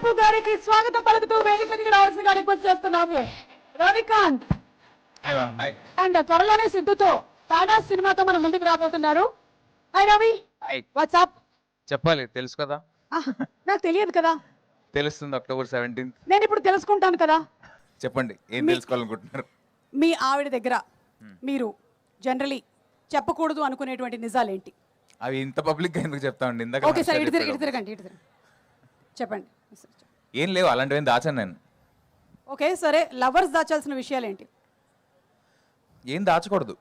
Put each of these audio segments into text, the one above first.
వరపు గారికి స్వాగతం పలుకుతూ వేదిక మీదకి రావాల్సిందిగా రిక్వెస్ట్ చేస్తున్నాము. రవికాంత్ అండ్ త్వరలోనే సిద్ధుతో తాడా సినిమాతో మన ముందుకు రాబోతున్నారు. హాయ్ రవి, వాట్సాప్ చెప్పాలి, తెలుసు కదా. నాకు తెలియదు కదా. తెలుస్తుంది October 17th. నేను ఇప్పుడు తెలుసుకుంటాను కదా. చెప్పండి, ఏం తెలుసుకోవాలనుకుంటున్నారు? మీ ఆవిడ దగ్గర మీరు జనరలీ చెప్పకూడదు అనుకునేటువంటి నిజాలేంటి? అవి ఇంత పబ్లిక్ గా ఎందుకు చెప్తామండి? ఇందాక ఓకే సార్, ఇటు తిరగండి. చెప్పండి. ఏం లేవు, అలాంటివి దాచాను నేను. ఓకే సరే, లవర్స్ దాచాల్సిన విషయాలు ఏంటి? ఏం దాచకూడదు.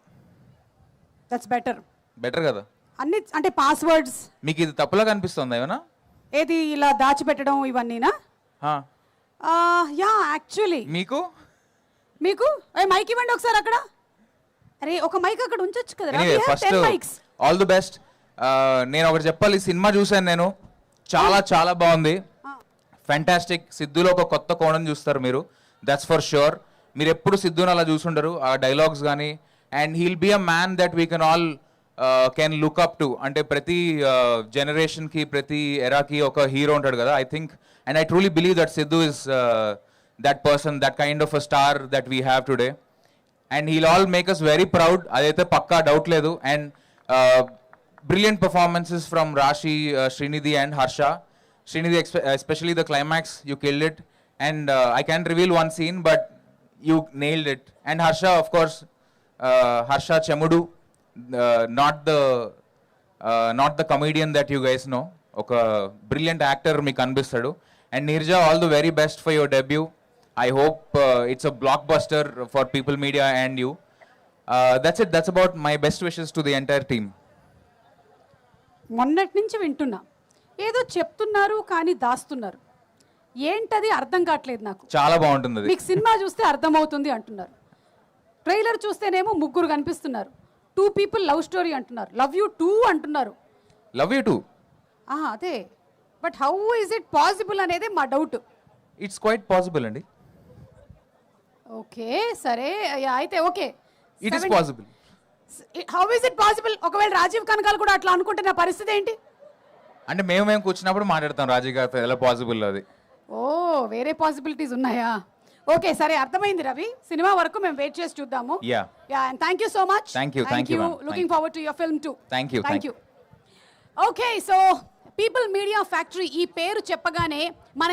That's better. బెటర్ కదా. అన్ని అంటే పాస్వర్డ్స్. మీకు ఇది తప్పులా కనిపిస్తుంది ఏమన్నా? ఏది ఇలా దాచిపెట్టడం ఇవన్నీనా? Yeah actually. మీకు మైక్ ఇవ్వండి ఒకసారి అక్కడ. అరే ఒక మైక్ అక్కడ ఉంచొచ్చు కదా. First all the best. నేను ఒకటి చెప్పాలి, సినిమా చూసాను నేను, చాలా బాగుంది, ఫ్యాంటాస్టిక్. సిద్ధులో ఒక కొత్త కోణం చూస్తారు మీరు, దట్స్ ఫర్ ష్యూర్. మీరు ఎప్పుడు సిద్ధుని అలా చూసుండరు, ఆ డైలాగ్స్ కానీ. And he'll be a man that we can all can look up to. అంటే ప్రతి జనరేషన్కి, ప్రతి ఎరాకి ఒక హీరో ఉంటాడు కదా. I think and I truly believe that Siddhu is that person, that kind of a star that we have today. And he'll all make us very proud, అదైతే పక్కా డౌట్ లేదు. And brilliant performances from Rashi, Srinidhi and Harsha. Srinidhi, especially the climax, you killed it. And I can't reveal one scene, but you nailed it. And Harsha, of course, Harsha Chemudu, not the comedian that you guys know. Oka brilliant actor meeku anbistadu. And Nirja, all the very best for your debut. I hope it's a blockbuster for People Media and you. That's it. That's about my best wishes to the entire team. మొన్నటి నుంచి వింటున్నా, ఏదో చెప్తున్నారు కానీ దాస్తున్నారు. ఏంటది అర్థం కావట్లేదు నాకు. చాలా బాగుంటుంది. మీకు సినిమా చూస్తే అర్థమవుతుంది అంటున్నారు, ట్రైలర్ చూస్తేనేమో ముగ్గురు కనిపిస్తున్నారు, 2 people లవ్ స్టోరీ అంటున్నారు, లవ్ యూ 2 అంటున్నారు. లవ్ యూ 2 అదే, but how is it possible అనేది మా డౌట్. ఇట్స్ క్వైట్ పాసిబుల్ అండి. ఓకే సరే, అయితే okay, it is possible. How is it possible? ఒకవేళ రాజీవ్ కనకాల్ కూడా అట్లా అనుకుంటే నా పరిస్థితి ఏంటి? అంటే మేము కూర్చున్నప్పుడు మాట్లాడతాం రాజీవ్ గారు ఎలా పాసిబుల్ అది. ఓ వేరే పాసిబిలిటీస్ ఉన్నాయా? ఓకే సరే, అర్థమైంది రవి. సినిమా వరకు మేము వెయిట్ చేసి చూద్దాము. Yeah and thank you so much. Thank you. Looking forward to your film to. Thank you. Okay, so people media factory ఈ పేరు చెప్పగానే మన